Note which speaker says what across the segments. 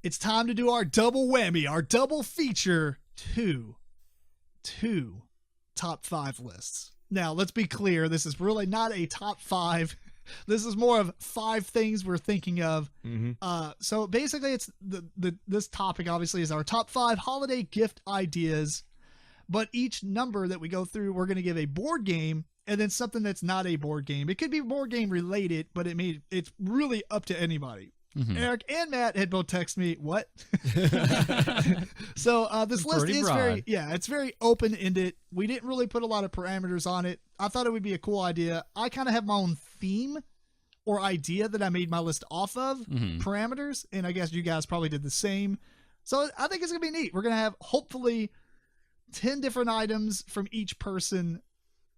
Speaker 1: it's time to do our double whammy, our double feature, two top 5 lists. Now, let's be clear. This is really not a top 5. This is more of 5 things we're thinking of. So basically, it's this topic obviously is our top 5 holiday gift ideas. But each number that we go through, we're going to give a board game and then something that's not a board game. It could be board game related, but it's really up to anybody. Eric and Matt had both texted me, what? So this list is broad. It's very open-ended. We didn't really put a lot of parameters on it. I thought it would be a cool idea. I kind of have my own theme or idea that I made my list off of, parameters, and I guess you guys probably did the same. So I think it's going to be neat. We're going to have, hopefully, 10 different items from each person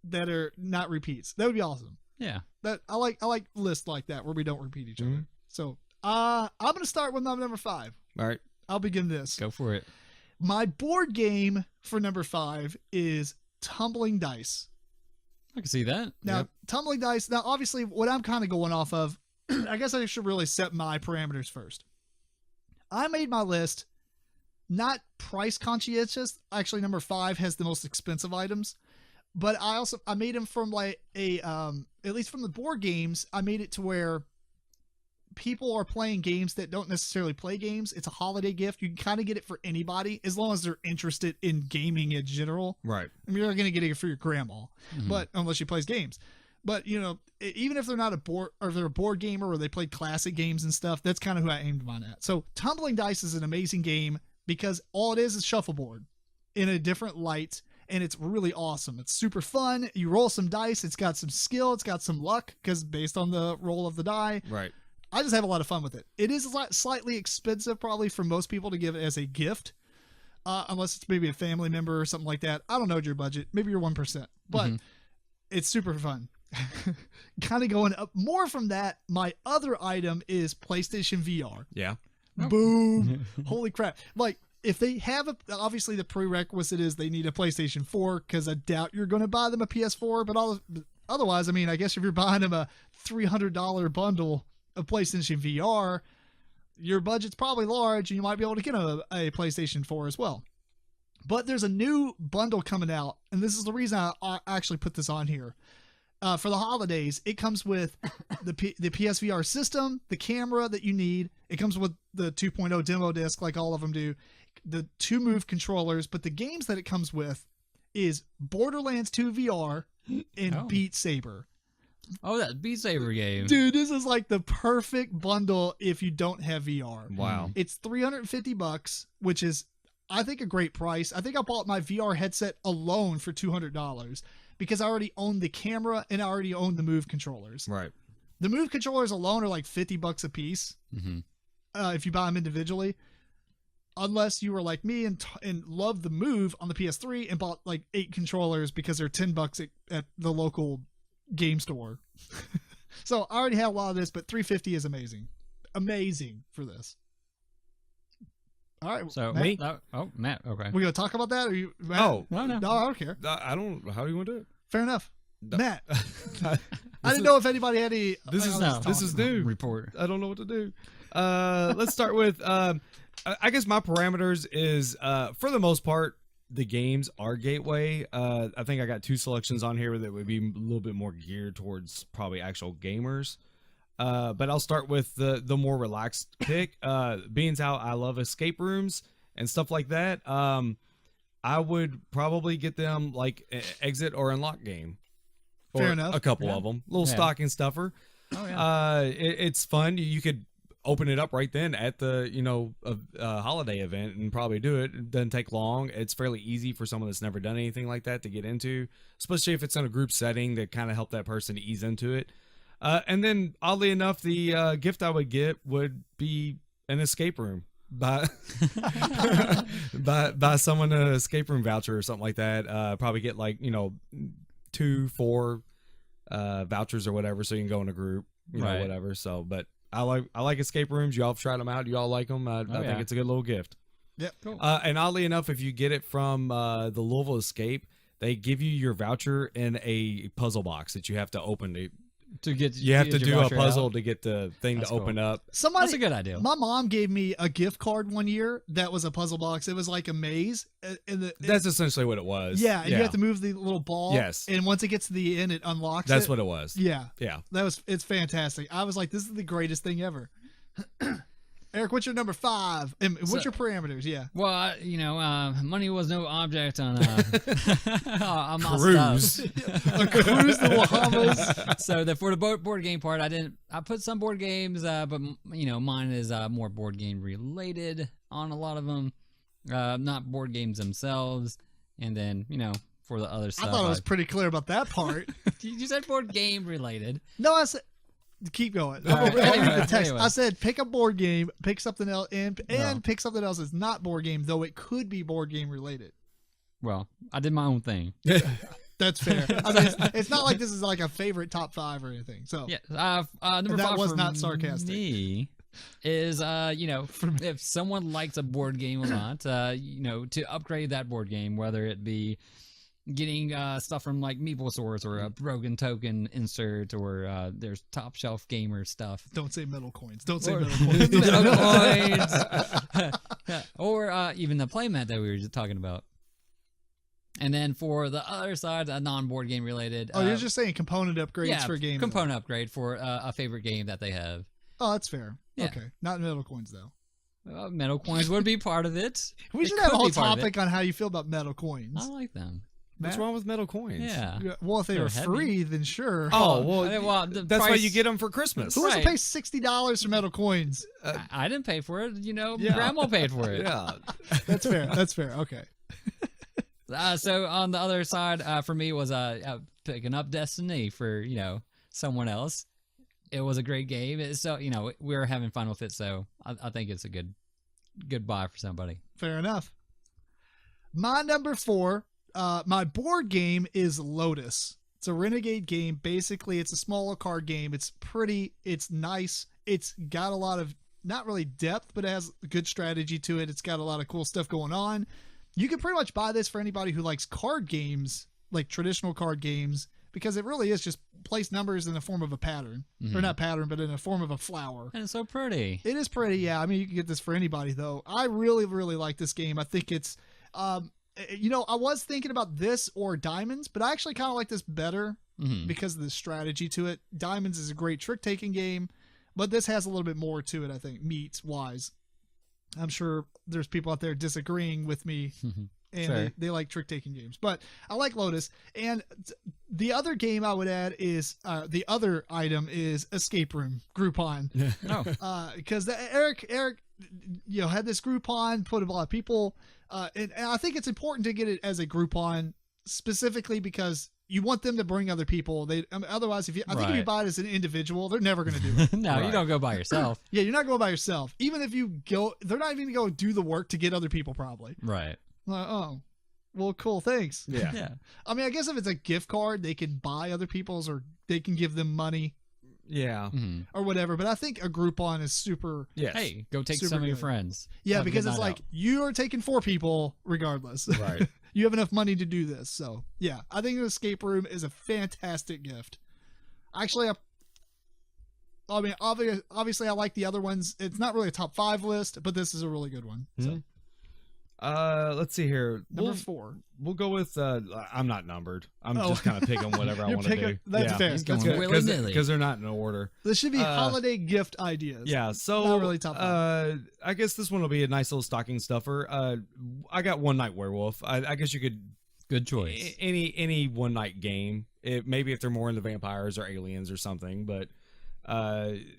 Speaker 1: that are not repeats. That would be awesome.
Speaker 2: Yeah.
Speaker 1: I like lists like that where we don't repeat each other. So I'm going to start with my number 5.
Speaker 3: All right.
Speaker 1: I'll begin this.
Speaker 2: Go for it.
Speaker 1: My board game for number 5 is Tumbling Dice.
Speaker 2: I can see that.
Speaker 1: Now, Tumbling Dice, now obviously what I'm kind of going off of, I guess I should really set my parameters first. I made my list not price conscientious. Actually, number 5 has the most expensive items. But I made them from like at least from the board games, I made it to where people are playing games that don't necessarily play games. It's a holiday gift. You can kind of get it for anybody as long as they're interested in gaming in general.
Speaker 3: Right.
Speaker 1: I mean, you're not going to get it for your grandma, but unless she plays games. But, you know, even if they're not they're a board gamer or they play classic games and stuff, that's kind of who I aimed mine at. So Tumbling Dice is an amazing game because all it is shuffleboard in a different light. And it's really awesome. It's super fun. You roll some dice. It's got some skill. It's got some luck because based on the roll of the die.
Speaker 3: Right.
Speaker 1: I just have a lot of fun with it. It is slightly expensive probably for most people to give it as a gift. Unless it's maybe a family member or something like that. I don't know your budget. Maybe you're 1%. But it's super fun. Kind of going up more from that. My other item is PlayStation VR.
Speaker 3: Yeah.
Speaker 1: Boom. Holy crap. Like, if they have obviously the prerequisite is they need a PlayStation 4 because I doubt you're going to buy them a PS4. But otherwise, I mean, I guess if you're buying them a $300 bundle of PlayStation VR, your budget's probably large and you might be able to get a PlayStation 4 as well. But there's a new bundle coming out, and this is the reason I actually put this on here. For the holidays, it comes with the PSVR system, the camera that you need. It comes with the 2.0 demo disc like all of them do. The 2 Move controllers, but the games that it comes with is Borderlands 2 VR and Beat Saber.
Speaker 2: Oh, that Beat Saber game.
Speaker 1: Dude, this is like the perfect bundle if you don't have VR.
Speaker 3: Wow.
Speaker 1: It's $350, which is, I think, a great price. I think I bought my VR headset alone for $200 because I already own the camera and I already own the Move controllers.
Speaker 3: Right.
Speaker 1: The Move controllers alone are like $50 a piece if you buy them individually. Unless you were like me and loved the Move on the PS3 and bought like 8 controllers because they're $10 at the local game store. So I already had a lot of this, but $350 is amazing for this. All right.
Speaker 2: So
Speaker 1: Matt?
Speaker 2: Matt. Okay.
Speaker 1: We gonna talk about that? Or you? Matt?
Speaker 3: Oh
Speaker 1: no, I don't care.
Speaker 3: I don't. How do you want to do it?
Speaker 1: Fair enough. Matt. I didn't know if anybody had any.
Speaker 3: This is new.
Speaker 2: Report.
Speaker 3: I don't know what to do. Let's start with. I guess my parameters is for the most part the games are gateway. I think I got 2 selections on here that would be a little bit more geared towards probably actual gamers. But I'll start with the more relaxed pick. Being how I love escape rooms and stuff like that. I would probably get them like exit or unlock game.
Speaker 1: Fair enough.
Speaker 3: A couple of them. Little stocking stuffer.
Speaker 2: Oh yeah.
Speaker 3: It's fun. You could open it up right then at the holiday event and probably do it. It doesn't take long. It's fairly easy for someone that's never done anything like that to get into, especially if it's in a group setting to kind of help that person ease into it. And then oddly enough, the gift I would get would be an escape room by someone an escape room voucher or something like that. Probably get 2, 4 vouchers or whatever, so you can go in a group, know, whatever. So, but I like escape rooms. Y'all have tried them out. You all like them. I think it's a good little gift.
Speaker 1: Yeah, cool.
Speaker 3: And oddly enough, if you get it from the Louisville Escape, they give you your voucher in a puzzle box that you have to open
Speaker 2: to get.
Speaker 3: You have to
Speaker 2: get your
Speaker 3: do a
Speaker 2: voucher
Speaker 3: puzzle
Speaker 2: out.
Speaker 3: to get the thing
Speaker 2: That's
Speaker 3: to open up.
Speaker 1: Somebody,
Speaker 2: That's a good idea.
Speaker 1: my mom gave me a gift card one year that was a puzzle box. It was like a maze.
Speaker 3: That's essentially what it was.
Speaker 1: yeah, and you have to move the little ball.
Speaker 3: Yes.
Speaker 1: And once it gets to the end, it unlocks
Speaker 3: That's
Speaker 1: it.
Speaker 3: what it was.
Speaker 1: Yeah.
Speaker 3: Yeah.
Speaker 1: It's fantastic. I was like, this is the greatest thing ever. Eric, what's your number 5? And what's your parameters? Yeah.
Speaker 2: Well, money was no object on on my
Speaker 3: Cruise.
Speaker 2: stuff.
Speaker 1: A cruise to the Bahamas.
Speaker 2: So for the board game part, I put some board games, but mine is more board game related on a lot of them, not board games themselves. And then for the other stuff,
Speaker 1: I thought I was pretty clear about that part.
Speaker 2: you said board game related.
Speaker 1: No, I said. Keep going.
Speaker 2: All right,
Speaker 1: I'll read the text.
Speaker 2: anyway.
Speaker 1: I said pick a board game, pick something else, and pick something else that's not board game, though it could be board game related.
Speaker 2: Well, I did my own thing.
Speaker 1: That's fair. I mean, it's not like this is like a favorite top 5 or anything. So
Speaker 2: Yeah, number
Speaker 1: that
Speaker 2: 5
Speaker 1: was
Speaker 2: for
Speaker 1: not sarcastic.
Speaker 2: me is if someone likes a board game a lot, to upgrade that board game, whether it be getting stuff from like MeepleCore or a Broken Token insert, or there's Top Shelf Gamer stuff.
Speaker 1: don't say metal coins. Don't say
Speaker 2: Or-
Speaker 1: metal coins.
Speaker 2: Metal coins. Or even the playmat that we were just talking about. And then for the other side, a non-board game related.
Speaker 1: Oh, you're just saying component upgrades for a game.
Speaker 2: component upgrade for a favorite game that they have.
Speaker 1: Oh, that's fair.
Speaker 2: Yeah.
Speaker 1: Okay, not metal coins though.
Speaker 2: Metal coins would be part of it.
Speaker 1: We
Speaker 2: It
Speaker 1: should have a
Speaker 2: could
Speaker 1: whole
Speaker 2: be part of it.
Speaker 1: topic on how you feel about metal coins.
Speaker 2: I like them.
Speaker 3: What's
Speaker 1: Matt?
Speaker 3: wrong with metal coins?
Speaker 2: Yeah.
Speaker 1: Yeah, well, if they
Speaker 2: They're
Speaker 1: were
Speaker 2: heavy.
Speaker 1: free, then sure.
Speaker 3: Oh, well,
Speaker 2: The
Speaker 3: that's why
Speaker 2: price-
Speaker 3: you get them for Christmas.
Speaker 1: Who wants to
Speaker 2: right.
Speaker 1: pay $60 for metal coins?
Speaker 2: I didn't pay for it.
Speaker 1: Yeah.
Speaker 2: Grandma paid for it.
Speaker 3: Yeah.
Speaker 1: That's fair. That's fair. Okay.
Speaker 2: So on the other side, for me was picking up Destiny for someone else. It was a great game. So we were having fun with it. So I think it's a good buy for somebody.
Speaker 1: Fair enough. My number 4, my board game is Lotus. It's a Renegade game. Basically, it's a smaller card game. It's pretty. It's nice. It's got a lot of, not really depth, but it has good strategy to it. It's got a lot of cool stuff going on. You can pretty much buy this for anybody who likes card games, like traditional card games, because it really is just place numbers in the form of a pattern. Or not pattern, but in the form of a flower.
Speaker 2: And it's so pretty.
Speaker 1: It is pretty, yeah. I mean, you can get this for anybody, though. I really, really like this game. I think it's, I was thinking about this or Diamonds, but I actually kind of like this better because of the strategy to it. Diamonds is a great trick-taking game, but this has a little bit more to it, I think, meat-wise. I'm sure there's people out there disagreeing with me, and
Speaker 2: Sure.
Speaker 1: they like trick-taking games. But I like Lotus. And the other game I would add is, the other item is Escape Room, Groupon.
Speaker 2: Oh,
Speaker 1: Because Eric, had this Groupon, put a lot of people, and I think it's important to get it as a Groupon specifically because you want them to bring other people. Otherwise, I think if you
Speaker 2: Right.
Speaker 1: buy it as an individual, they're never going to do it.
Speaker 2: no, you
Speaker 3: Right.
Speaker 2: don't go by yourself.
Speaker 1: Yeah, you're not going by yourself. Even if you go, they're not even going to go do the work to get other people probably.
Speaker 2: Right.
Speaker 1: Like, oh, well, cool, thanks.
Speaker 3: Yeah.
Speaker 2: Yeah.
Speaker 1: I mean, I guess if it's a gift card, they can buy other people's or they can give them money
Speaker 3: Yeah.
Speaker 1: or whatever. But I think a Groupon is super.
Speaker 3: Yes.
Speaker 2: Hey, go take
Speaker 1: Super
Speaker 2: some of your
Speaker 1: good.
Speaker 2: friends.
Speaker 1: Yeah,
Speaker 2: Have a
Speaker 1: because
Speaker 2: good
Speaker 1: it's
Speaker 2: night
Speaker 1: like
Speaker 2: out.
Speaker 1: you are taking 4 people regardless.
Speaker 3: Right.
Speaker 1: You have enough money to do this. So, yeah, I think an escape room is a fantastic gift. Actually, I mean, obviously, I like the other ones. It's not really a top 5 list, but this is a really good one. So,
Speaker 3: Let's see here.
Speaker 1: number 4.
Speaker 3: We'll go with. I'm not numbered. I'm
Speaker 1: Oh.
Speaker 3: just kind of picking whatever I
Speaker 1: You're
Speaker 3: want to
Speaker 1: picking-
Speaker 3: do.
Speaker 1: that's
Speaker 3: yeah.
Speaker 1: fair.
Speaker 2: He's
Speaker 1: That's
Speaker 2: going
Speaker 1: fair.
Speaker 2: willy-nilly.
Speaker 3: Because they're not in order.
Speaker 1: This should be holiday gift ideas.
Speaker 3: Yeah, so
Speaker 1: Not really top
Speaker 3: I guess this one will be a nice little stocking stuffer. I got One Night Werewolf. I guess you could
Speaker 2: Good choice.
Speaker 3: any one night game. Maybe if they're more into vampires or aliens or something, but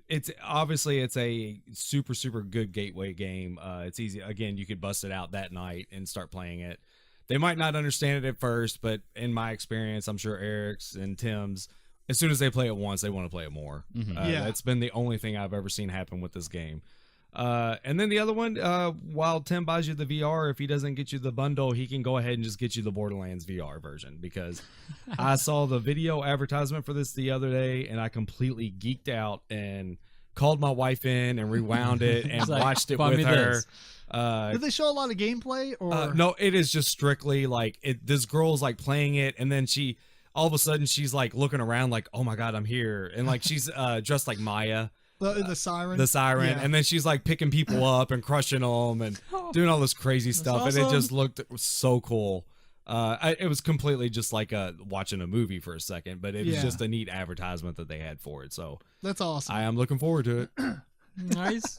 Speaker 3: it's a super good gateway game. It's easy. Again, you could bust it out that night and start playing it. They might not understand it at first, but in my experience, I'm sure Eric's and Tim's, as soon as they play it once, they want to play it more.
Speaker 1: Yeah.
Speaker 3: That's been the only thing I've ever seen happen with this game. And then the other one, while Tim buys you the VR, if he doesn't get you the bundle, he can go ahead and just get you the Borderlands VR version, because I saw the video advertisement for this the other day and I completely geeked out and called my wife in and rewound it and
Speaker 2: It's like,
Speaker 3: watched it
Speaker 2: "Buy
Speaker 3: with
Speaker 2: me
Speaker 3: her.
Speaker 2: this."
Speaker 1: Did they show a lot of gameplay or
Speaker 3: No, it is just strictly like this girl's like playing it, and then all of a sudden she's like looking around like, oh my God, I'm here. And like she's dressed like Maya.
Speaker 1: The siren.
Speaker 3: The siren.
Speaker 1: Yeah.
Speaker 3: And then she's like picking people up and crushing them and doing all this crazy stuff.
Speaker 2: awesome.
Speaker 3: And it just looked so cool. It was completely just like watching a movie for a second, but it was just a neat advertisement that they had for it. So
Speaker 1: That's awesome.
Speaker 3: I am looking forward to it.
Speaker 2: Nice.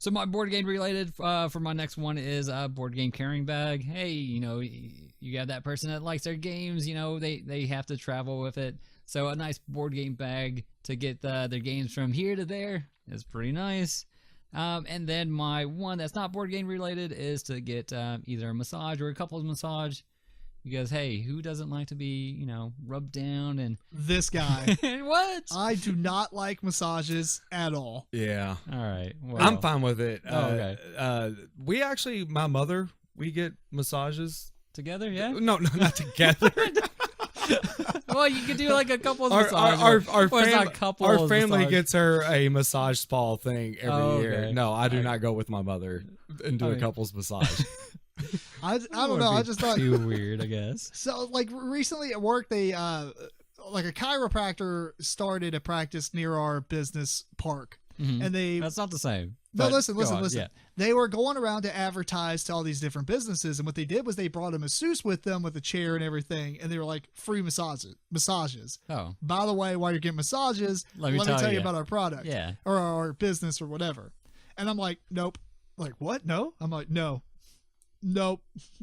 Speaker 2: So my board game related for my next one is a board game carrying bag. Hey, you know, you got that person that likes their games, you know, they have to travel with it. So a nice board game bag to get their games from here to there is pretty nice. And then my one that's not board game related is to get either a massage or a couples massage. Because, hey, who doesn't like to be, you know, rubbed down and...
Speaker 1: This guy.
Speaker 2: What?
Speaker 1: I do not like massages at all.
Speaker 3: Yeah.
Speaker 2: All right. Well,
Speaker 3: I'm fine with it.
Speaker 2: okay.
Speaker 3: We actually, my mother, we get massages.
Speaker 2: Together, yeah?
Speaker 3: No, not together.
Speaker 2: Well, you could do like a couples
Speaker 3: Our
Speaker 2: massage.
Speaker 3: our family
Speaker 2: massage.
Speaker 3: gets her a massage spa thing every year.
Speaker 2: Okay.
Speaker 3: No, I do not go with my mother and do a couples massage.
Speaker 1: I don't know. I just thought
Speaker 2: too weird, I guess.
Speaker 1: so. Like recently at work, they like a chiropractor started a practice near our business park, and they
Speaker 2: That's not the same.
Speaker 1: no
Speaker 2: but
Speaker 1: listen.
Speaker 2: go on,
Speaker 1: Yeah. They were going around to advertise to all these different businesses, and what they did was they brought a masseuse with them with a chair and everything, and they were like free massages.
Speaker 2: Oh,
Speaker 1: By the way, while you're getting massages,
Speaker 2: Let me tell you.
Speaker 1: about our product,
Speaker 2: yeah.
Speaker 1: or our business or whatever. And I'm like, nope. Like what? No. I'm like, no. Nope.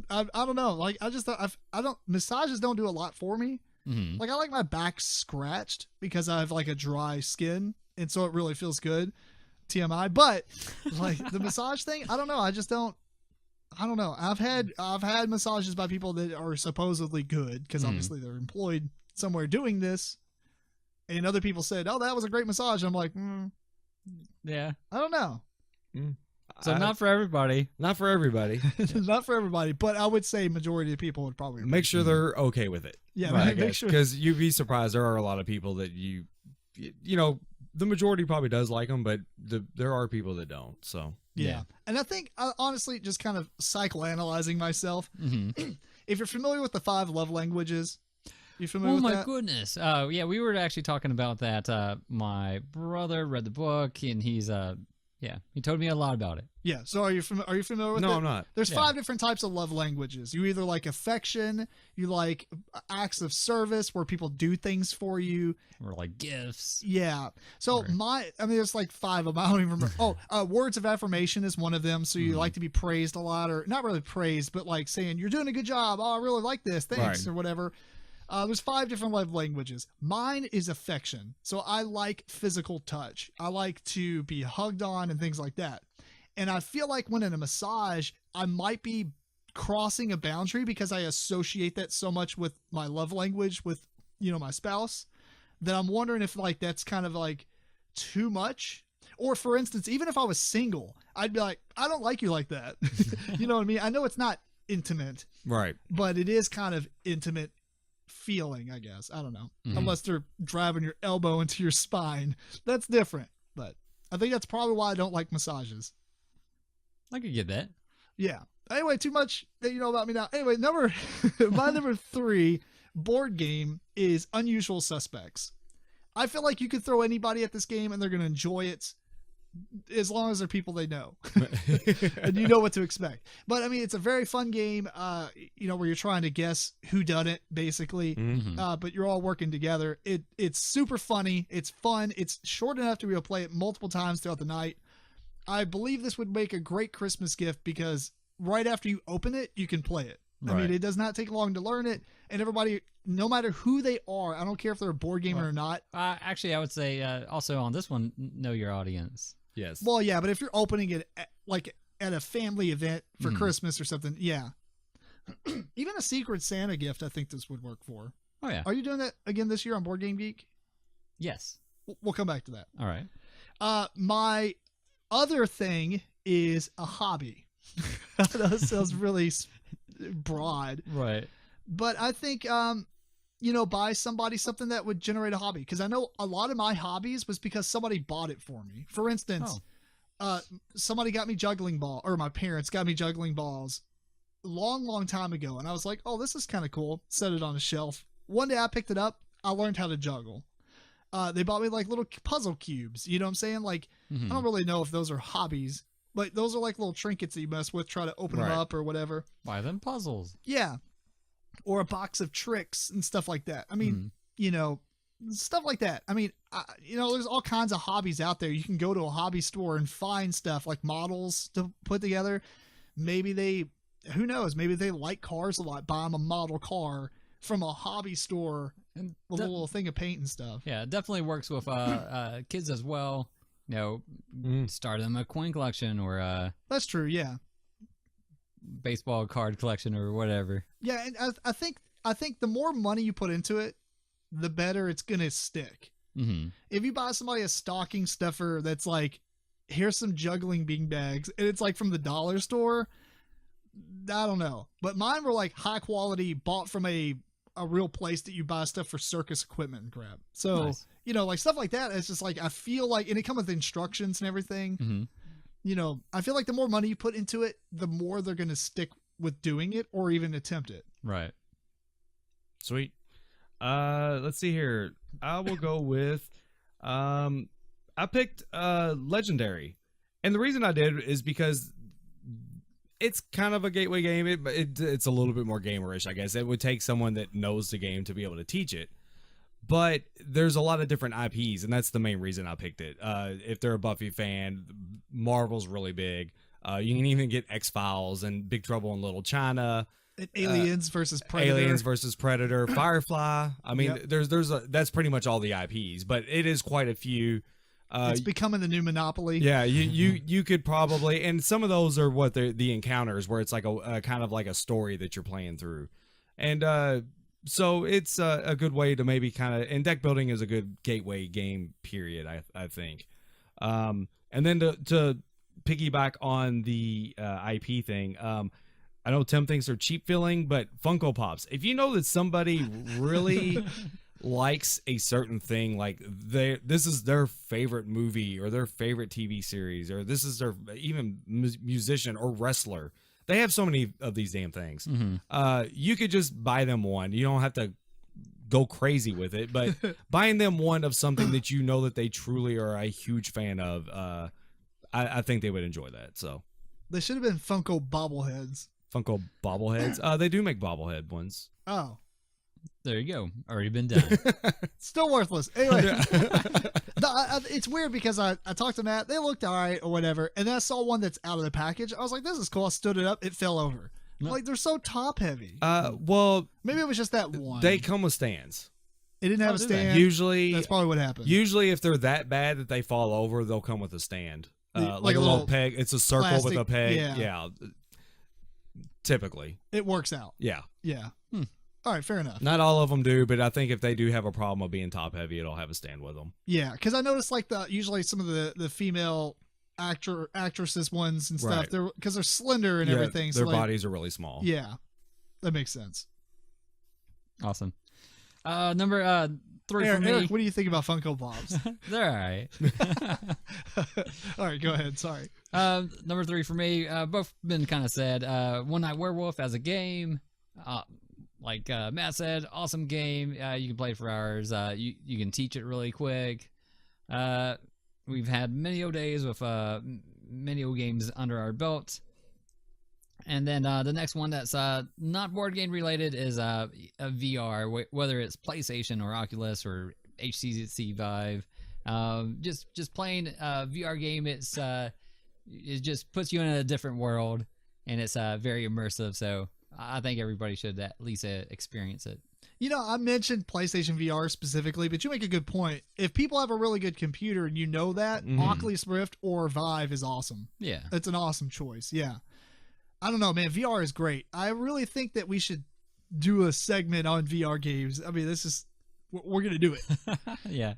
Speaker 1: I don't know. Like I just I don't massages don't do a lot for me.
Speaker 2: Mm-hmm.
Speaker 1: Like I like my back scratched because I have like a dry skin, and so it really feels good. TMI, but like the massage thing, I don't know. I just don't. I don't know. I've had massages by people that are supposedly good because obviously they're employed somewhere doing this, and other people said, "Oh, that was a great massage." I'm like,
Speaker 2: Yeah.
Speaker 1: I don't know.
Speaker 2: So not for everybody.
Speaker 3: Not for everybody.
Speaker 1: Not for everybody, but I would say majority of people would probably
Speaker 3: Make sure they're okay with it.
Speaker 1: Yeah,
Speaker 2: Right,
Speaker 1: make sure.
Speaker 3: Because you'd be surprised. There are a lot of people that you know, the majority probably does like them, but there are people that don't. So
Speaker 1: Yeah. And I think, honestly, just kind of psychoanalyzing myself, if you're familiar with the 5 love languages, you familiar
Speaker 2: Oh
Speaker 1: with
Speaker 2: my
Speaker 1: that?
Speaker 2: goodness. Yeah, we were actually talking about that. My brother read the book, and he's he told me a lot about it.
Speaker 1: Yeah. So are you familiar with it?
Speaker 3: no, I'm not.
Speaker 1: There's
Speaker 2: Yeah.
Speaker 1: 5 different types of love languages. You either like affection, you like acts of service where people do things for you.
Speaker 2: Or like gifts.
Speaker 1: Yeah. So there's like 5 of them. I don't even remember. Words of affirmation is one of them. So you like to be praised a lot, or not really praised, but like saying you're doing a good job. Oh, I really like this. Thanks, or whatever. There's 5 different love languages. Mine is affection. So I like physical touch. I like to be hugged on and things like that. And I feel like when in a massage, I might be crossing a boundary because I associate that so much with my love language with, my spouse, that I'm wondering if like that's kind of like too much. Or for instance, even if I was single, I'd be like, I don't like you like that. You know what I mean? I know it's not intimate,
Speaker 3: Right.
Speaker 1: but it is kind of intimate feeling, I guess. I don't know. Unless they're driving your elbow into your spine. That's different. But I think that's probably why I don't like massages.
Speaker 2: I could get that.
Speaker 1: Yeah. Anyway, too much that you know about me now. Anyway, my number 3 board game is Unusual Suspects. I feel like you could throw anybody at this game and they're going to enjoy it as long as they're people they know and you know what to expect. But I mean, it's a very fun game, where you're trying to guess who done it basically. But you're all working together. It's super funny. It's fun. It's short enough to be able to play it multiple times throughout the night. I believe this would make a great Christmas gift because right after you open it, you can play it. I mean, it does not take long to learn it, and everybody, no matter who they are, I don't care if they're a board gamer or not.
Speaker 2: Actually, I would say also on this one, know your audience.
Speaker 3: Yes.
Speaker 1: Well, yeah, but if you're opening it at a family event for Christmas or something, yeah. Even a Secret Santa gift, I think this would work for.
Speaker 2: Oh, yeah.
Speaker 1: Are you doing that again this year on Board Game Geek?
Speaker 2: Yes.
Speaker 1: We'll come back to that.
Speaker 2: All right.
Speaker 1: My other thing is a hobby. That sounds really broad.
Speaker 2: Right.
Speaker 1: But I think, buy somebody something that would generate a hobby. Because I know a lot of my hobbies was because somebody bought it for me. For instance, somebody got me juggling ball, or my parents got me juggling balls long time ago. And I was like, oh, this is kind of cool. Set it on a shelf one day I picked it up. I learned how to juggle. They bought me like little puzzle cubes. You know what I'm saying? Like, I don't really know if those are hobbies, but those are like little trinkets that you mess with, try to open them up or whatever.
Speaker 2: Buy them puzzles.
Speaker 1: Yeah. Or a box of tricks and stuff like that. I mean, you know, stuff like that. I mean, you know, there's all kinds of hobbies out there. You can go to a hobby store and find stuff like models to put together. Maybe who knows? Maybe they like cars a lot. Buy them a model car from a hobby store
Speaker 2: And
Speaker 1: with a little thing of paint and stuff.
Speaker 2: Yeah, it definitely works with kids as well. You know, start them a coin collection or
Speaker 1: That's true. Yeah.
Speaker 2: baseball card collection or whatever.
Speaker 1: Yeah. And I think the more money you put into it, the better it's going to stick. If you buy somebody a stocking stuffer that's like, here's some juggling beanbags, and it's like from the dollar store, I don't know. But mine were like high quality, bought from a real place that you buy stuff for circus equipment and crap. So,
Speaker 2: Nice.
Speaker 1: you know, like stuff like that, it's just like, I feel like, and it comes with instructions and everything. You know, I feel like the more money you put into it, the more they're going to stick with doing it or even attempt it.
Speaker 2: Right.
Speaker 3: Sweet. Let's see here. I will go with I picked Legendary. And the reason I did is because it's kind of a gateway game. It's a little bit more gamerish, I guess. It would take someone that knows the game to be able to teach it. But there's a lot of different IPs, and that's the main reason I picked it. If they're a Buffy fan, Marvel's really big. You can even get X-Files and Big Trouble in Little China.
Speaker 1: Aliens versus Predator.
Speaker 3: Aliens versus Predator, Firefly. I mean,
Speaker 1: Yep.
Speaker 3: that's pretty much all the IPs, but it is quite a few.
Speaker 1: It's becoming the new Monopoly.
Speaker 3: Yeah, you could probably, and some of those are what the encounters, where it's like a kind of like a story that you're playing through, and so it's a good way to maybe kind of, and deck building is a good gateway game. Period. I think, and then to piggyback on the IP thing. I know Tim thinks they're cheap filling, but Funko Pops. If you know that somebody really likes a certain thing, like this is their favorite movie or their favorite TV series, or this is their even musician or wrestler, they have so many of these damn things. You could just buy them one. You don't have to go crazy with it, but buying them one of something that you know that they truly are a huge fan of, I think they would enjoy that. So
Speaker 1: They should have been Funko bobbleheads.
Speaker 3: Funko bobbleheads. They do make bobblehead ones.
Speaker 1: Oh.
Speaker 2: There you go. Already been done.
Speaker 1: Still worthless. Anyway, it's weird because I talked to Matt. They looked all right or whatever. And then I saw one that's out of the package. I was like, this is cool. I stood it up. It fell over. Like, they're so top heavy.
Speaker 3: Well,
Speaker 1: maybe it was just that one.
Speaker 3: they come with stands.
Speaker 1: It didn't have a
Speaker 2: do they?
Speaker 1: stand.
Speaker 3: Usually,
Speaker 1: That's probably what happened.
Speaker 3: Usually, if they're that bad that they fall over, they'll come with a stand. Like a little peg. It's a circle with a peg. Yeah. Typically.
Speaker 1: It works out.
Speaker 3: Yeah.
Speaker 1: Yeah. All right, fair enough.
Speaker 3: Not all of them do, but I think if they do have a problem of being top heavy, it'll have a stand with them.
Speaker 1: Yeah, because I noticed like usually some of the female actresses ones and stuff,
Speaker 3: Right.
Speaker 1: they're because they're slender and everything.
Speaker 3: Their
Speaker 1: so like,
Speaker 3: bodies are really small.
Speaker 1: Yeah, that makes sense.
Speaker 2: Awesome. Number 3 for me.
Speaker 1: Eric, what do you think about Funko Pops?
Speaker 2: They're all right.
Speaker 1: All right, go ahead. Sorry.
Speaker 2: Number 3 for me. Both been kind of said. One Night Werewolf as a game. Like Matt said, awesome game. You can play for hours. You can teach it really quick. We've had many days with many games under our belt. And then the next one that's not board game related is a VR, whether it's PlayStation or Oculus or HTC Vive. Just playing a VR game, it just puts you in a different world, and it's very immersive. So I think everybody should at least experience it.
Speaker 1: You know, I mentioned PlayStation VR specifically, but you make a good point. If people have a really good computer and you know that, Oculus Rift or Vive is awesome.
Speaker 2: Yeah.
Speaker 1: It's an awesome choice. Yeah. I don't know, man. VR is great. I really think that we should do a segment on VR games. I mean, we're going to do it.
Speaker 2: Yeah.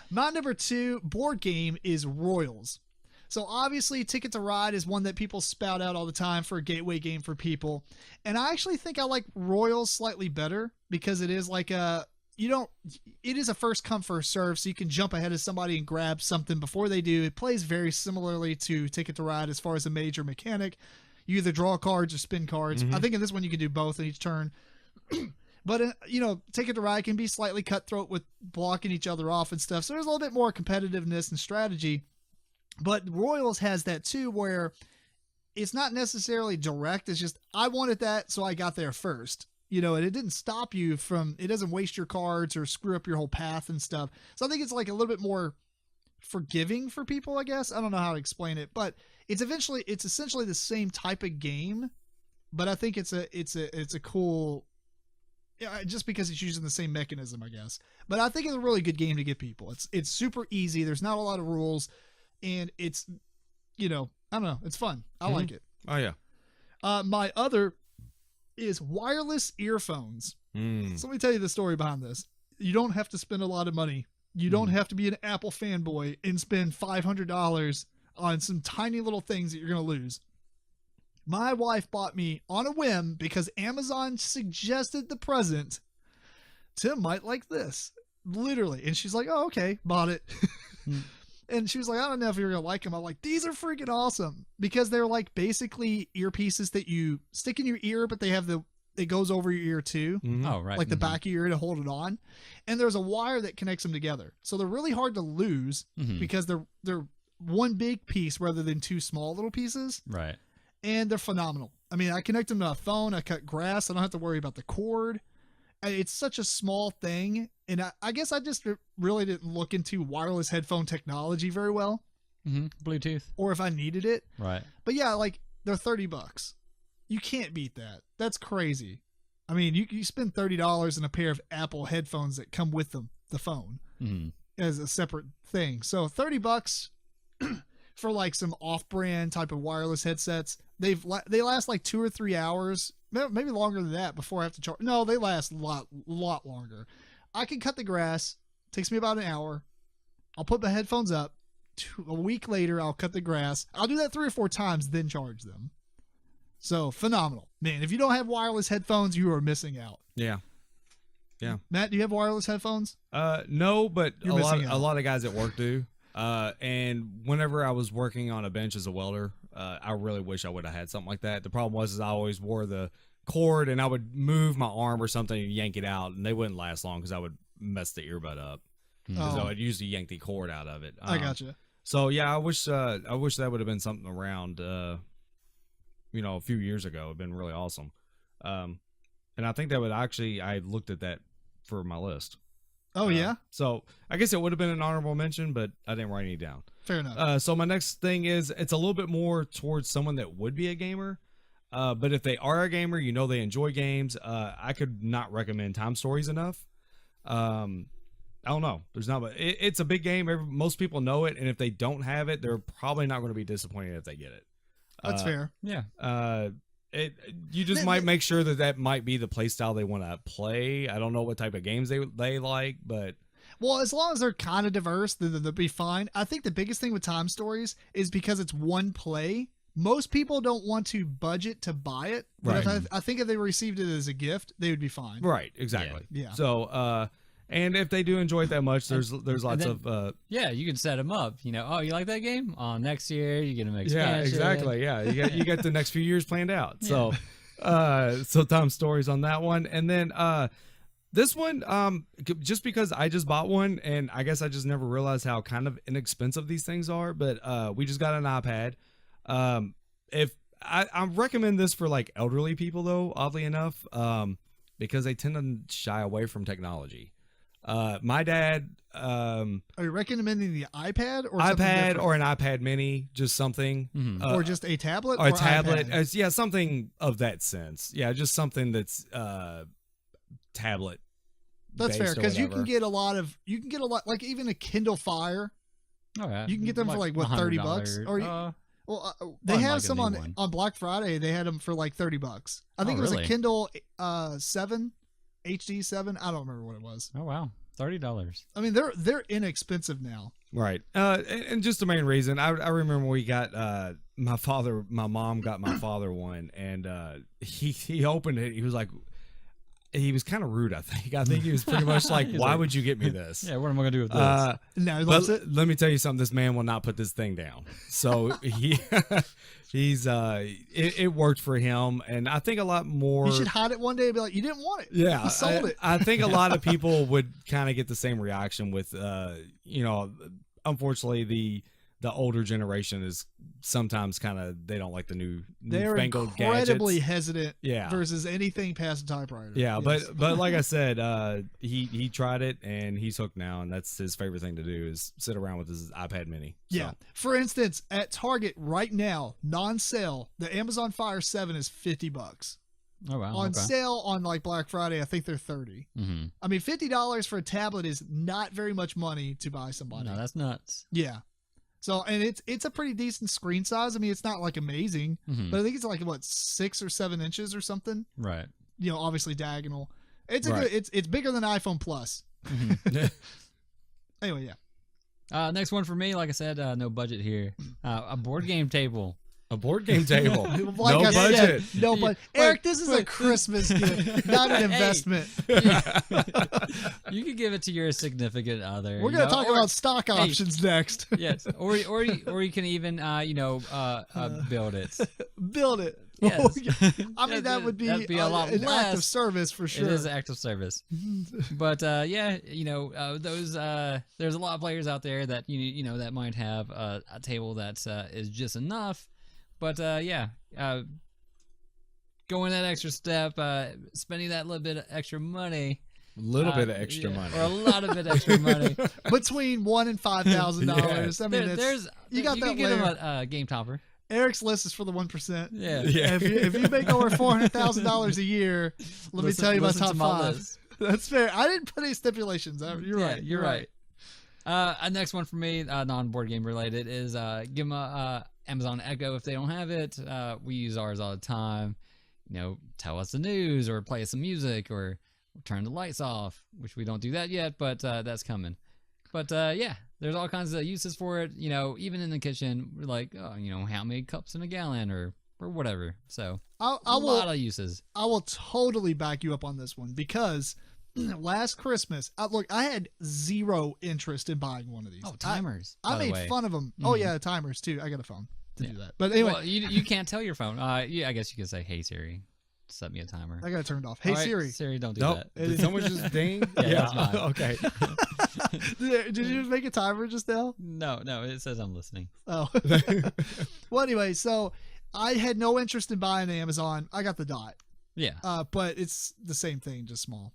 Speaker 1: My number 2 board game is Royals. So obviously Ticket to Ride is one that people spout out all the time for a gateway game for people. And I actually think I like Royals slightly better because it is like it is a first come first serve. So you can jump ahead of somebody and grab something before they do. It plays very similarly to Ticket to Ride as far as a major mechanic. You either draw cards or spin cards. I think in this one you can do both in each turn. But, Ticket to Ride can be slightly cutthroat with blocking each other off and stuff. So there's a little bit more competitiveness and strategy. But Royals has that too, where it's not necessarily direct. It's just, I wanted that, so I got there first. And it didn't stop you from, it doesn't waste your cards or screw up your whole path and stuff. So I think it's like a little bit more forgiving for people, I guess. I don't know how to explain it, but it's essentially the same type of game, but I think it's a cool, just because it's using the same mechanism, I guess. But I think it's a really good game to get people. It's super easy. There's not a lot of rules, and it's, I don't know. It's fun. I like it.
Speaker 3: Oh yeah.
Speaker 1: My other is wireless earphones. So let me tell you the story behind this. You don't have to spend a lot of money. You don't have to be an Apple fanboy and spend $500 on some tiny little things that you're going to lose. My wife bought me on a whim because Amazon suggested the present. Tim might like this, literally. And she's like, oh, okay, bought it. And she was like, I don't know if you're going to like them. I'm like, these are freaking awesome, because they're like basically earpieces that you stick in your ear, but they have it goes over your ear too.
Speaker 2: Oh, right.
Speaker 1: Like the back of your ear to hold it on. And there's a wire that connects them together. So they're really hard to lose because they're one big piece rather than two small little pieces.
Speaker 2: Right.
Speaker 1: And they're phenomenal. I mean, I connect them to a phone. I cut grass. I don't have to worry about the cord. It's such a small thing. And I guess I just really didn't look into wireless headphone technology very well.
Speaker 2: Bluetooth.
Speaker 1: Or if I needed it.
Speaker 2: Right.
Speaker 1: But yeah, like they're $30. You can't beat that. That's crazy. I mean, you spend $30 on a pair of Apple headphones that come with the phone as a separate thing. So $30 for like some off-brand type of wireless headsets. They last like 2 or 3 hours, maybe longer than that before I have to charge. No, they last a lot longer. I can cut the grass. Takes me about an hour. I'll put my headphones up. A week later, I'll cut the grass. I'll do that 3 or 4 times, then charge them. So phenomenal, man. If you don't have wireless headphones, you are missing out.
Speaker 3: Yeah.
Speaker 1: Matt, do you have wireless headphones?
Speaker 3: No, but
Speaker 1: You're
Speaker 3: a lot of guys at work do. And whenever I was working on a bench as a welder, I really wish I would have had something like that. The problem was I always wore the cord, and I would move my arm or something and yank it out, and they wouldn't last long because I would mess the earbud up. Because I would usually yank the cord out of it.
Speaker 1: I gotcha.
Speaker 3: So yeah, I wish that would have been something around. A few years ago. It'd been really awesome. And I think that would I looked at that for my list.
Speaker 1: Oh, yeah?
Speaker 3: So I guess it would have been an honorable mention, but I didn't write any down.
Speaker 1: Fair enough.
Speaker 3: So my next thing is, it's a little bit more towards someone that would be a gamer. But if they are a gamer, they enjoy games. I could not recommend Time Stories enough. I don't know. There's not, but it's a big game. Most people know it. And if they don't have it, they're probably not going to be disappointed if they get it.
Speaker 1: That's fair.
Speaker 2: Yeah.
Speaker 3: You just might make sure that might be the play style they want to play. I don't know what type of games they like, but
Speaker 1: well, as long as they're kind of diverse, they'll be fine. I think the biggest thing with Time Stories is because it's one play. Most people don't want to budget to buy it, but
Speaker 3: right.
Speaker 1: I think if they received it as a gift, they would be fine.
Speaker 3: Right. Exactly.
Speaker 1: Yeah.
Speaker 3: So, and if they do enjoy it that much, there's lots of
Speaker 2: you can set them up. You like that game? Next year you get them expansion.
Speaker 3: Yeah, exactly. Yeah, you got the next few years planned out. So, so Time Stories on that one, and then this one, just because I just bought one, and I guess I just never realized how kind of inexpensive these things are. But we just got an iPad. If I recommend this for like elderly people though, oddly enough, because they tend to shy away from technology. My dad,
Speaker 1: are you recommending the iPad or
Speaker 3: iPad or an iPad mini, just something,
Speaker 1: or just a tablet
Speaker 3: or a tablet?
Speaker 1: Yeah,
Speaker 3: something of that sense. Yeah, just something that's tablet.
Speaker 1: That's fair, because you can get a lot, like even a Kindle Fire.
Speaker 2: Oh yeah,
Speaker 1: you can get them for like what, $30, or they have like some on Black Friday. They had them for like $30. I think it was a Kindle 7. HD 7. I don't remember what it was.
Speaker 2: Oh wow, $30.
Speaker 1: I mean, they're inexpensive now.
Speaker 3: Right. And just the main reason I remember we got my mom got my father one, and he opened it. He was like, he was kind of rude. I think he was pretty much like, "Why would you get me this?"
Speaker 2: Yeah, what am I gonna do with this?
Speaker 1: No, he
Speaker 3: But
Speaker 1: loves it.
Speaker 3: let me tell you something. This man will not put this thing down. So it worked for him, and I think a lot more.
Speaker 1: You should hide it one day and be like, "You didn't want it."
Speaker 3: Yeah,
Speaker 1: you sold it.
Speaker 3: I think a lot of people would kind of get the same reaction with, unfortunately, the older generation is sometimes kind of, they don't like the
Speaker 1: They're
Speaker 3: newfangled
Speaker 1: incredibly
Speaker 3: gadgets.
Speaker 1: hesitant
Speaker 3: Yeah.
Speaker 1: versus anything past a typewriter.
Speaker 3: Yeah,
Speaker 1: Yes.
Speaker 3: but like I said, he tried it and he's hooked now, and that's his favorite thing to do is sit around with his iPad Mini. So.
Speaker 1: Yeah. For instance, at Target right now, non-sale, the Amazon Fire 7 is $50.
Speaker 2: Oh wow.
Speaker 1: On
Speaker 2: okay.
Speaker 1: sale on like Black Friday, I think they're $30.
Speaker 2: Mm-hmm.
Speaker 1: I mean, $50 for a tablet is not very much money to buy somebody.
Speaker 2: No, that's nuts.
Speaker 1: Yeah. So, and it's a pretty decent screen size. I mean, it's not like amazing,
Speaker 2: Mhm.
Speaker 1: but I think it's like what, 6 or 7 inches or something.
Speaker 2: Right.
Speaker 1: You know, obviously diagonal. It's a
Speaker 3: Right.
Speaker 1: good. It's bigger than iPhone Plus.
Speaker 2: Mhm.
Speaker 1: Anyway, yeah.
Speaker 2: Next one for me, like I said, no budget here. A board game table.
Speaker 3: A board game table.
Speaker 1: Like
Speaker 3: No
Speaker 1: I said,
Speaker 3: budget.
Speaker 1: no
Speaker 2: Yeah,
Speaker 1: budget.
Speaker 2: wait,
Speaker 1: Eric, this is a
Speaker 2: wait.
Speaker 1: Christmas gift, not an
Speaker 2: Hey.
Speaker 1: investment.
Speaker 2: You could give it to your significant other.
Speaker 1: We're
Speaker 2: you
Speaker 1: going to
Speaker 2: know,
Speaker 1: talk
Speaker 2: or-
Speaker 1: about stock options next.
Speaker 2: Yes, or you can even build it.
Speaker 1: Build it.
Speaker 2: Yes.
Speaker 1: I mean, that would be
Speaker 2: a lot
Speaker 1: an act of
Speaker 2: less.
Speaker 1: service for sure.
Speaker 2: It is active service, but yeah, those there's a lot of players out there that you know that might have a table that is just enough, but going that extra step, spending that little bit of extra money,
Speaker 3: Little bit of extra money.
Speaker 2: or a lot of bit extra money.
Speaker 1: Between $1,000 and $5,000. I mean, you got
Speaker 2: you
Speaker 1: that
Speaker 2: can get
Speaker 1: layer.
Speaker 2: them a game topper.
Speaker 1: Eric's list is for the 1%.
Speaker 2: Yeah.
Speaker 3: Yeah.
Speaker 1: If you make over $400,000 a year, let me tell you my
Speaker 2: Listen
Speaker 1: top
Speaker 2: to my
Speaker 1: 5.
Speaker 2: list.
Speaker 1: That's fair. I didn't put any stipulations. You're
Speaker 2: Yeah,
Speaker 1: right.
Speaker 2: You're right. Next one for me, non-board game related, is give them a Amazon Echo if they don't have it. We use ours all the time. You know, tell us the news or play us some music or turn the lights off, which we don't do that yet, but that's coming. But yeah, there's all kinds of uses for it. You know, even in the kitchen, we're like, how many cups in a gallon or whatever. So a lot of uses.
Speaker 1: I will totally back you up on this one because last Christmas, look, I had zero interest in buying one of these.
Speaker 2: Oh, timers.
Speaker 1: I
Speaker 2: by the
Speaker 1: made
Speaker 2: way.
Speaker 1: fun of them.
Speaker 2: Mhm.
Speaker 1: Oh yeah, timers too. I got a phone to
Speaker 2: Yeah.
Speaker 1: do that. But anyway,
Speaker 2: Well, you can't tell your phone. Yeah, I guess you could say, "Hey Siri, set me a timer."
Speaker 1: I got it turned off. Hey
Speaker 2: All right,
Speaker 1: Siri.
Speaker 2: Siri, don't do
Speaker 3: Nope.
Speaker 2: that.
Speaker 3: Did someone just ding?
Speaker 2: Yeah, that's mine.
Speaker 3: Okay.
Speaker 1: Did you just make a timer just now?
Speaker 2: No, it says I'm listening.
Speaker 1: Oh. Well, anyway, so I had no interest in buying Amazon. I got the Dot.
Speaker 2: Yeah.
Speaker 1: But it's the same thing, just small.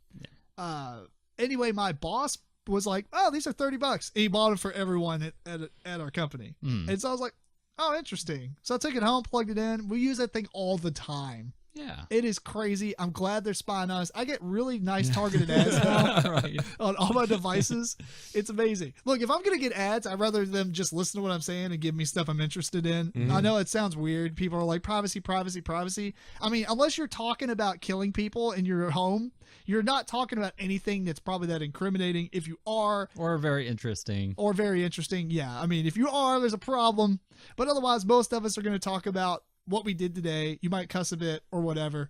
Speaker 2: Yeah.
Speaker 1: Anyway, my boss was like, "Oh, these are $30." And he bought them for everyone at our company.
Speaker 2: Mm.
Speaker 1: And so I was like, "Oh, interesting." So I took it home, plugged it in. We use that thing all the time.
Speaker 2: Yeah.
Speaker 1: It is crazy. I'm glad they're spying on us. I get really nice targeted ads now
Speaker 2: Right.
Speaker 1: on all my devices. It's amazing. Look, if I'm going to get ads, I'd rather them just listen to what I'm saying and give me stuff I'm interested in.
Speaker 3: Mhm.
Speaker 1: I know it sounds weird. People are like, privacy, privacy, privacy. I mean, unless you're talking about killing people in your home, you're not talking about anything that's probably that incriminating. If you are,
Speaker 2: Or very interesting.
Speaker 1: or very interesting, yeah. I mean, if you are, there's a problem. But otherwise, most of us are going to talk about what we did today. You might cuss a bit or whatever.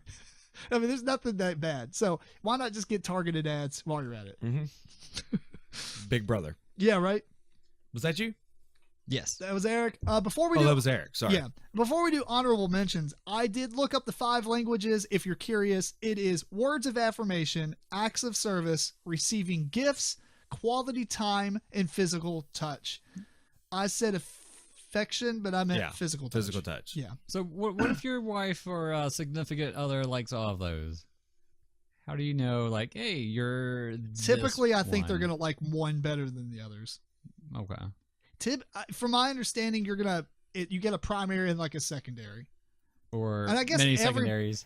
Speaker 1: I mean, there's nothing that bad. So why not just get targeted ads while you're at it?
Speaker 3: Big Brother.
Speaker 1: Yeah, right.
Speaker 3: Was that you?
Speaker 2: Yes.
Speaker 1: That was Eric. Before we
Speaker 3: Oh,
Speaker 1: do,
Speaker 3: that was Eric. Sorry.
Speaker 1: yeah, before we do honorable mentions, I did look up the 5 languages. If you're curious, it is words of affirmation, acts of service, receiving gifts, quality time, and physical touch. I said affection, but I meant
Speaker 3: Yeah,
Speaker 1: physical touch.
Speaker 3: Physical touch.
Speaker 1: Yeah.
Speaker 2: So what if your wife or significant other likes all of those? How do you know, like, hey, you're
Speaker 1: Typically,
Speaker 2: this
Speaker 1: I think they're
Speaker 2: one?
Speaker 1: going to like one better than the others.
Speaker 2: Okay.
Speaker 1: From my understanding, you get a primary and like a secondary.
Speaker 2: Or
Speaker 1: And I guess
Speaker 2: many
Speaker 1: every-
Speaker 2: secondaries.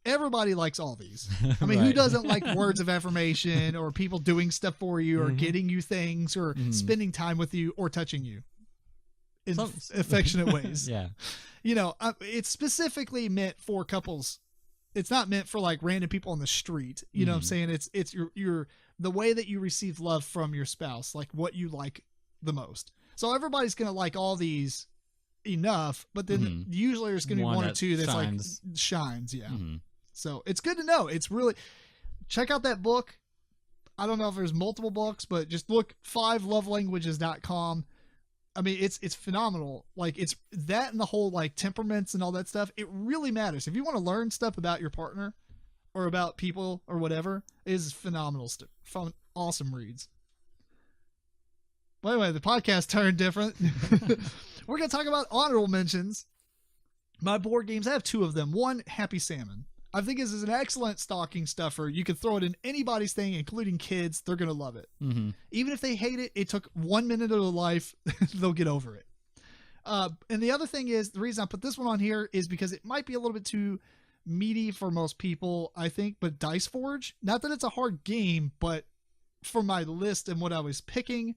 Speaker 1: Everybody likes all these. I mean, who
Speaker 2: Right.
Speaker 1: doesn't like words of affirmation or people doing stuff for you or
Speaker 3: Mhm.
Speaker 1: getting you things or
Speaker 2: Mhm.
Speaker 1: spending time with you or touching you in
Speaker 2: Some-
Speaker 1: affectionate ways?
Speaker 2: Yeah.
Speaker 1: You know, it's specifically meant for couples. It's not meant for like random people on the street. You know what I'm saying? It's your the way that you receive love from your spouse, like what you like the most. So everybody's going to like all these enough, but then
Speaker 2: Mhm.
Speaker 1: usually there's going to be
Speaker 2: One
Speaker 1: one or
Speaker 2: that
Speaker 1: two that's
Speaker 2: shines.
Speaker 1: like shines. Yeah.
Speaker 2: Mhm.
Speaker 1: So it's good to know. It's really, check out that book. I don't know if there's multiple books, but just look 5lovelanguages.com. I mean, it's phenomenal. Like, it's that and the whole like temperaments and all that stuff. It really matters. If you want to learn stuff about your partner or about people or whatever, it is phenomenal stuff. Fun, awesome reads. Well, anyway, the podcast turned different. We're going to talk about honorable mentions. My board games, I have 2 of them. One, Happy Salmon. I think this is an excellent stocking stuffer. You can throw it in anybody's thing, including kids. They're going to love it.
Speaker 2: Mm-hmm.
Speaker 1: Even if they hate it, it took 1 minute of their life. They'll get over it. And the other thing is, the reason I put this one on here is because it might be a little bit too meaty for most people, I think. But Dice Forge, not that it's a hard game, but for my list and what I was picking,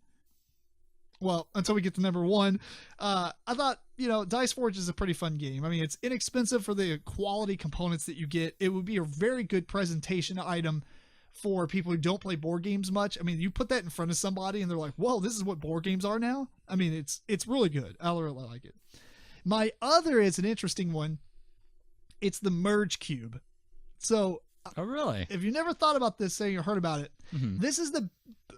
Speaker 1: well, until we get to number 1, I thought, Dice Forge is a pretty fun game. I mean, it's inexpensive for the quality components that you get. It would be a very good presentation item for people who don't play board games much. I mean, you put that in front of somebody and they're like, whoa, this is what board games are now? I mean, it's really good. I really like it. My other is an interesting one. It's the Merge Cube. So,
Speaker 2: oh, really?
Speaker 1: If you never thought about this, say you heard about it, this is the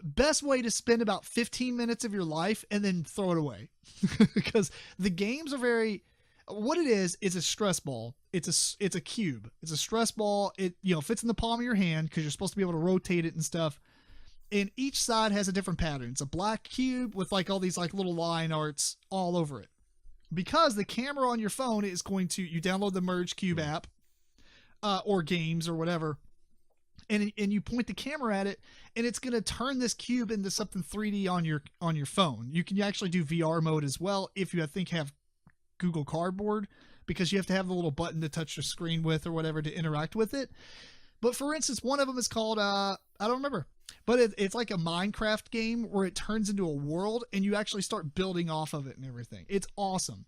Speaker 1: best way to spend about 15 minutes of your life and then throw it away. Because the games are very, what it is a stress ball. It's a cube. It's a stress ball. It, fits in the palm of your hand because you're supposed to be able to rotate it and stuff. And each side has a different pattern. It's a black cube with like all these like little line arts all over it. Because the camera on your phone is going to, you download the Merge Cube app, or games or whatever, and you point the camera at it, and it's going to turn this cube into something 3D on your phone. You can actually do VR mode as well if you have Google Cardboard, because you have to have the little button to touch the screen with or whatever to interact with it. But for instance, one of them is called I don't remember, but it's like a Minecraft game where it turns into a world and you actually start building off of it and everything. It's awesome.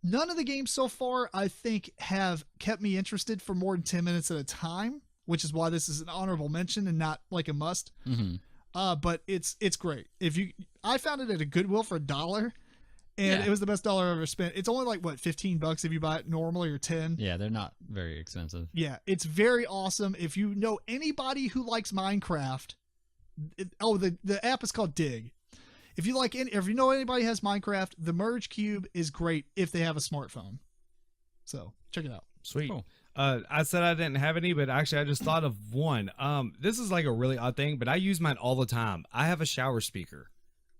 Speaker 1: None of the games so far, I think, have kept me interested for more than 10 minutes at a time, which is why this is an honorable mention and not like a must. But it's great. I found it at a Goodwill for $1, and it was the best dollar I ever spent. It's only like $15 if you buy it normally, or 10.
Speaker 2: Yeah, they're not very expensive.
Speaker 1: Yeah, it's very awesome. If you know anybody who likes Minecraft, the app is called Dig. If you know anybody who has Minecraft, the Merge Cube is great if they have a smartphone. So check it out.
Speaker 3: Sweet.
Speaker 2: Cool.
Speaker 3: I said I didn't have any, but actually I just thought of one. This is like a really odd thing, but I use mine all the time. I have a shower speaker.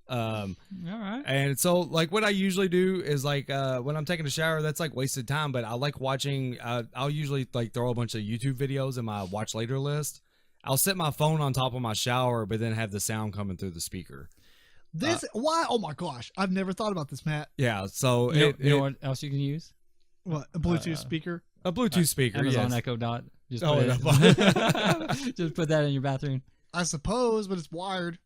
Speaker 2: All right.
Speaker 3: And so like what I usually do is like when I'm taking a shower, that's like wasted time, but I like watching. I'll usually like throw a bunch of YouTube videos in my watch later list. I'll set my phone on top of my shower, but then have the sound coming through the speaker.
Speaker 1: Why? Oh my gosh, I've never thought about this, Matt.
Speaker 3: Yeah. So
Speaker 2: you know what else you can use?
Speaker 1: What, a Bluetooth speaker?
Speaker 3: A Bluetooth speaker.
Speaker 2: Amazon
Speaker 3: yes.
Speaker 2: Echo Dot. Just
Speaker 3: Oh,
Speaker 2: just put that in your bathroom.
Speaker 1: I suppose, but it's wired.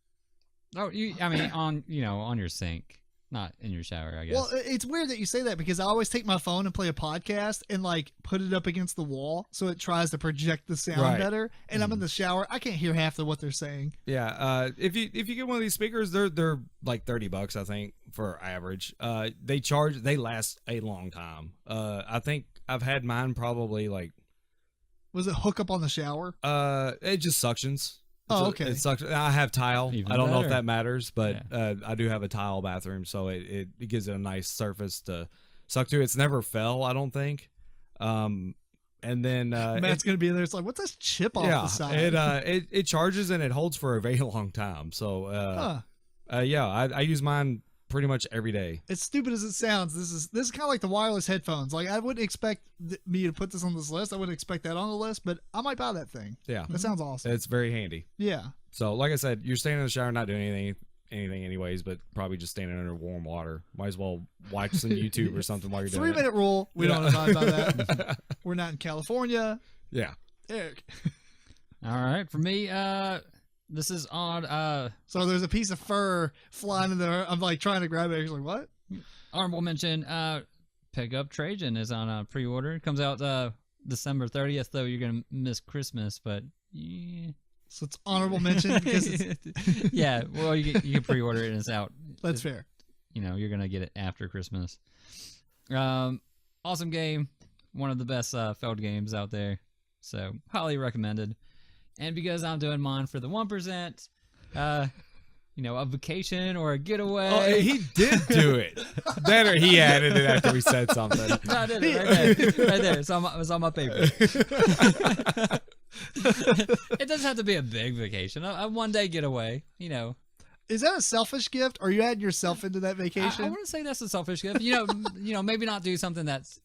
Speaker 2: Oh, on your sink, not in your shower, I guess.
Speaker 1: Well, it's weird that you say that, because I always take my phone and play a podcast and like put it up against the wall so it tries to project the sound better. And I'm in the shower, I can't hear half of what they're saying.
Speaker 3: Yeah. If you get one of these speakers, they're like $30, I think, for average. They last a long time. I think I've had mine probably like.
Speaker 1: Was it hook up on the shower?
Speaker 3: It just suctions.
Speaker 1: Oh, okay.
Speaker 3: It sucks. I have tile.
Speaker 2: Even
Speaker 3: I don't know if
Speaker 2: better.
Speaker 3: that matters, but I do have a tile bathroom, so it gives it a nice surface to suck to. It's never fell, I don't think. And then
Speaker 1: Matt's gonna be there. It's like, what's this chip off the side?
Speaker 3: It charges and it holds for a very long time. So I use mine pretty much every day.
Speaker 1: As stupid as it sounds, this is kind of like the wireless headphones. Like, I wouldn't expect me to put this on this list. I wouldn't expect that on the list, but I might buy that thing.
Speaker 3: Yeah,
Speaker 1: that sounds awesome.
Speaker 3: It's very handy.
Speaker 1: Yeah.
Speaker 3: So, like I said, you're staying in the shower, not doing anything anyways, but probably just standing under warm water. Might as well watch some YouTube or something while you're doing it.
Speaker 1: 3-minute rule. We don't abide by that. We're not in California.
Speaker 3: Yeah.
Speaker 1: Eric.
Speaker 2: All right, for me, this is odd.
Speaker 1: So there's a piece of fur flying in there. I'm like trying to grab it. He's like, what?
Speaker 2: Honorable mention, Pick Up Trajan is on a pre-order. It comes out December 30th, though you're going to miss Christmas, but yeah.
Speaker 1: So it's honorable mention because it's...
Speaker 2: Yeah, well, you can pre-order it and it's out.
Speaker 1: That's fair.
Speaker 2: You're going to get it after Christmas. Awesome game. One of the best Feld games out there. So highly recommended. And because I'm doing mine for the 1%, a vacation or a getaway.
Speaker 3: Oh, he did do it. Then or he added it after we said something.
Speaker 2: No, I did it right there. It's on my paper. It doesn't have to be a big vacation. A one-day getaway,
Speaker 1: Is that a selfish gift, or are you adding yourself into that vacation?
Speaker 2: I wouldn't say that's a selfish gift. Maybe not do something that's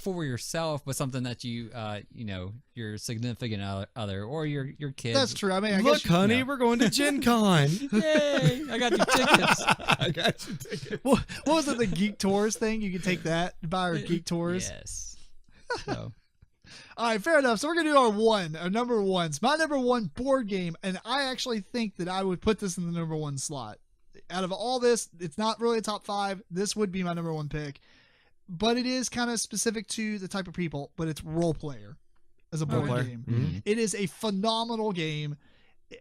Speaker 2: for yourself, but something that your significant other or your kids.
Speaker 1: That's true. I mean,
Speaker 3: Look, honey, we're going to Gen Con.
Speaker 2: Yay! I got you tickets.
Speaker 3: I got you tickets.
Speaker 1: What was it? The Geek Tours thing? You can take that, buy our Geek Tours.
Speaker 2: Yes. So.
Speaker 1: All right, fair enough. So we're gonna do our number ones. My number one board game, and I actually think that I would put this in the number one slot. Out of all this, it's not really a top 5. This would be my number one pick, but it is kind of specific to the type of people. But it's Role Player as a board game.
Speaker 3: Mm-hmm.
Speaker 1: It is a phenomenal game.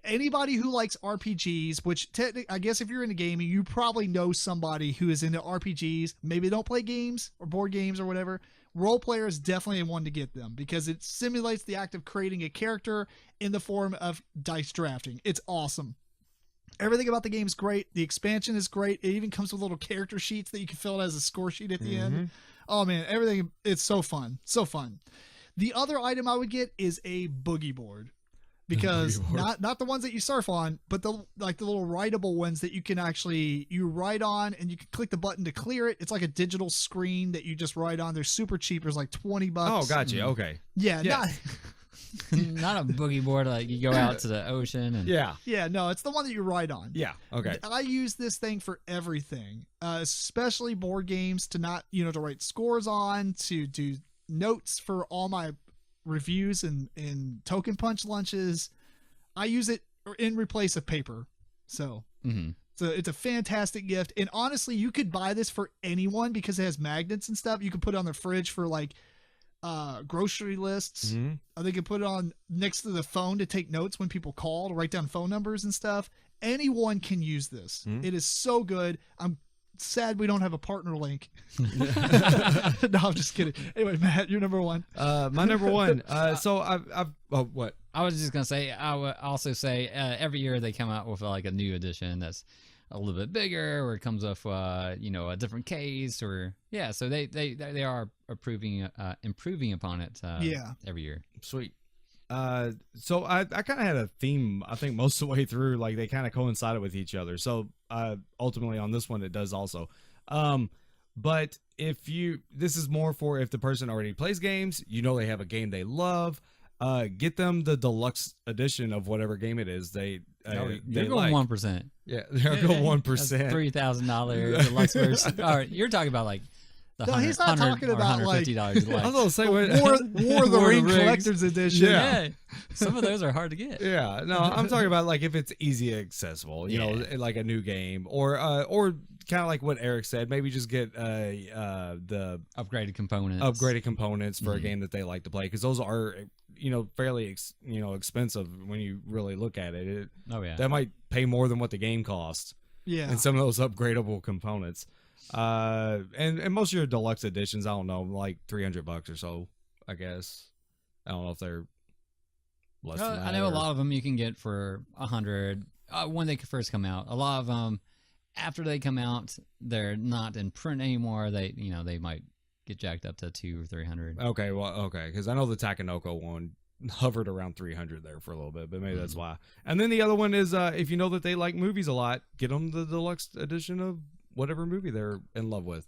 Speaker 1: Anybody who likes RPGs, which I guess if you're into gaming, you probably know somebody who is into RPGs. Maybe they don't play games or board games or whatever. Role Player is definitely one to get them because it simulates the act of creating a character in the form of dice drafting. It's awesome. Everything about the game is great. The expansion is great. It even comes with little character sheets that you can fill out as a score sheet at the end. Oh man, everything. It's so fun. So fun. The other item I would get is a boogie board. Because not the ones that you surf on, but the little writable ones that you can you write on and you can click the button to clear it. It's like a digital screen that you just write on. They're super cheap. There's like $20.
Speaker 3: Oh, gotcha. Okay.
Speaker 1: Yeah.
Speaker 2: Not a boogie board like you go out to the ocean and
Speaker 1: Yeah, no, it's the one that you write on.
Speaker 3: Yeah. Okay.
Speaker 1: I use this thing for everything, especially board games to to write scores on, to do notes for all my reviews and token punch lunches. I use it in replace of paper. So it's a fantastic gift. And honestly, you could buy this for anyone because it has magnets and stuff. You can put it on the fridge for like grocery lists. They can put it on next to the phone to take notes when people call, to write down phone numbers and stuff. Anyone can use this. It is so good. I'm sad we don't have a partner link. No, I'm just kidding. Anyway, Matt, you're number one.
Speaker 3: My number one. So I've what?
Speaker 2: I was just gonna say. I would also say every year they come out with like a new edition that's a little bit bigger, or it comes with a different case, or So they are improving upon it. Every year.
Speaker 3: Sweet. So I kind of had a theme, I think, most of the way through. Like they kind of coincided with each other. So ultimately on this one it does also. But this is more for if the person already plays games, they have a game they love, get them the deluxe edition of whatever game it is they
Speaker 2: you're going 1%.
Speaker 3: Yeah, they're going 1%.
Speaker 2: $3,000 deluxe version. All right, you're talking about like
Speaker 1: no, he's not talking about like
Speaker 2: $150.
Speaker 3: I was gonna say
Speaker 1: War of the Ring collector's edition.
Speaker 2: Yeah, some of those are hard to get.
Speaker 3: Yeah, no, I'm talking about like if it's easy accessible, like a new game, or kind of like what Eric said, maybe just get the
Speaker 2: upgraded components
Speaker 3: for a game that they like to play, because those are fairly expensive when you really look at it. That might pay more than what the game costs.
Speaker 1: Yeah,
Speaker 3: and some of those upgradable components. And most of your deluxe editions, I don't know, like $300 or so, I guess. I don't know if they're less than that.
Speaker 2: I know a lot of them you can get for $100 when they first come out. A lot of them, after they come out, they're not in print anymore. They might get jacked up to $200 or $300.
Speaker 3: Okay, because I know the Takanoko one hovered around 300 there for a little bit, but maybe that's why. And then the other one is if you know that they like movies a lot, get them the deluxe edition of whatever movie they're in love with.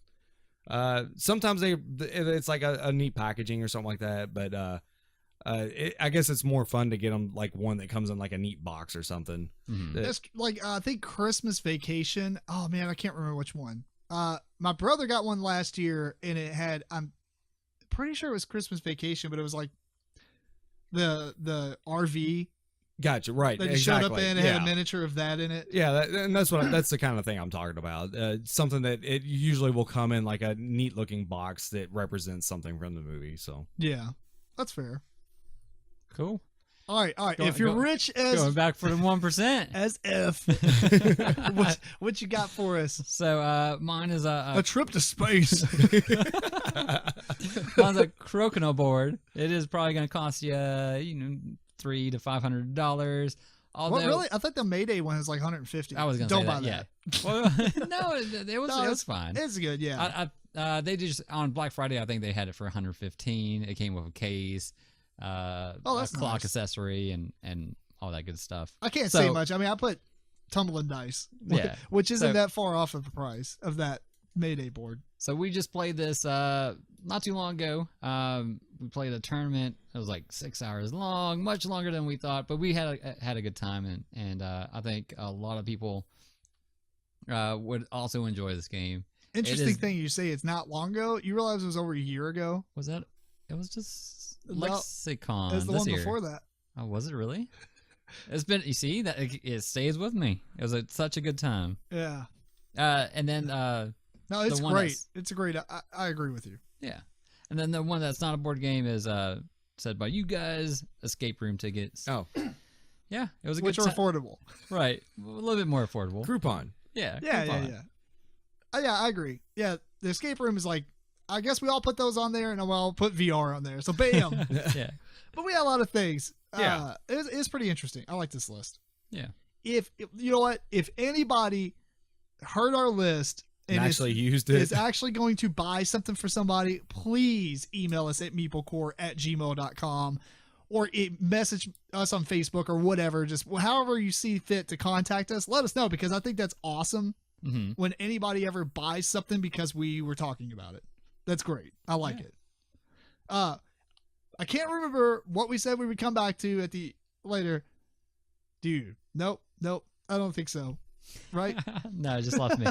Speaker 3: Sometimes it's like a neat packaging or something like that, but I guess it's more fun to get them like one that comes in like a neat box or something.
Speaker 1: That's like I think Christmas Vacation. Oh man, I can't remember which one. My brother got one last year, and it had, I'm pretty sure it was Christmas Vacation, but it was like the RV.
Speaker 3: Gotcha. Right.
Speaker 1: That showed up in, it had a miniature of that in it.
Speaker 3: Yeah, and that's the kind of thing I'm talking about. Something that it usually will come in like a neat looking box that represents something from the movie. So
Speaker 1: yeah, that's fair.
Speaker 2: Cool.
Speaker 1: All right. If you're rich as
Speaker 2: going back for the 1%,
Speaker 1: as if, what you got for us?
Speaker 2: So mine is a
Speaker 1: trip to space.
Speaker 2: on the Crocono board, it is probably going to cost you, $300 to $500. Although,
Speaker 1: What, really? I think the Mayday one is like 150.
Speaker 2: I was going to say
Speaker 1: Don't buy
Speaker 2: that.
Speaker 1: that.
Speaker 2: Yeah. Well, no, it was fine.
Speaker 1: It's good. Yeah.
Speaker 2: They just on Black Friday. I think they had it for $115. It came with a case,
Speaker 1: that's
Speaker 2: a clock
Speaker 1: nice.
Speaker 2: accessory, and all that good stuff.
Speaker 1: I can't
Speaker 2: So-
Speaker 1: say much. I mean, I put tumbling dice,
Speaker 2: Yeah.
Speaker 1: which isn't
Speaker 2: So-
Speaker 1: that far off of the price of that Mayday board.
Speaker 2: So we just played this not too long ago. We played a tournament. It was like 6 hours long, much longer than we thought, but we had a good time, and I think a lot of people would also enjoy this game.
Speaker 1: Interesting
Speaker 2: is-
Speaker 1: thing you say it's not long ago. You realize it was over a year ago.
Speaker 2: Was that? It was just
Speaker 1: No,
Speaker 2: Lexicon.
Speaker 1: It was the
Speaker 2: this
Speaker 1: one
Speaker 2: year.
Speaker 1: before that.
Speaker 2: Oh, was it really? It's been. You see that it stays with me. It was such a good time.
Speaker 1: Yeah.
Speaker 2: And then
Speaker 1: No, it's
Speaker 2: The one
Speaker 1: great.
Speaker 2: that's-
Speaker 1: It's a great. I agree with you.
Speaker 2: yeah, and then the one that's not a board game is said by you guys, escape room tickets.
Speaker 3: Oh,
Speaker 2: Yeah, it was a
Speaker 1: Which
Speaker 2: good
Speaker 1: are
Speaker 2: time.
Speaker 1: affordable.
Speaker 2: Right, a little bit more affordable.
Speaker 3: Groupon.
Speaker 2: Yeah,
Speaker 1: Yeah,
Speaker 2: Groupon.
Speaker 1: yeah. Yeah, I agree. Yeah, the escape room is like, I guess we all put those on there, and I'll put VR on there. So bam.
Speaker 2: Yeah,
Speaker 1: But we had a lot of things.
Speaker 3: Yeah.
Speaker 1: It's pretty interesting. I like this list.
Speaker 2: yeah.
Speaker 1: If you know what, if anybody heard our list
Speaker 3: And
Speaker 1: and
Speaker 3: actually used it.
Speaker 1: is actually going to buy something for somebody, please email us at meeplecore@gmail.com or message us on Facebook or whatever. Just however you see fit to contact us. Let us know, because I think that's awesome
Speaker 2: Mm-hmm.
Speaker 1: when anybody ever buys something because we were talking about it. That's great. I like it. I can't remember what we said we would come back to at the later. Dude, nope. I don't think so. Right?
Speaker 2: No, it just lost me.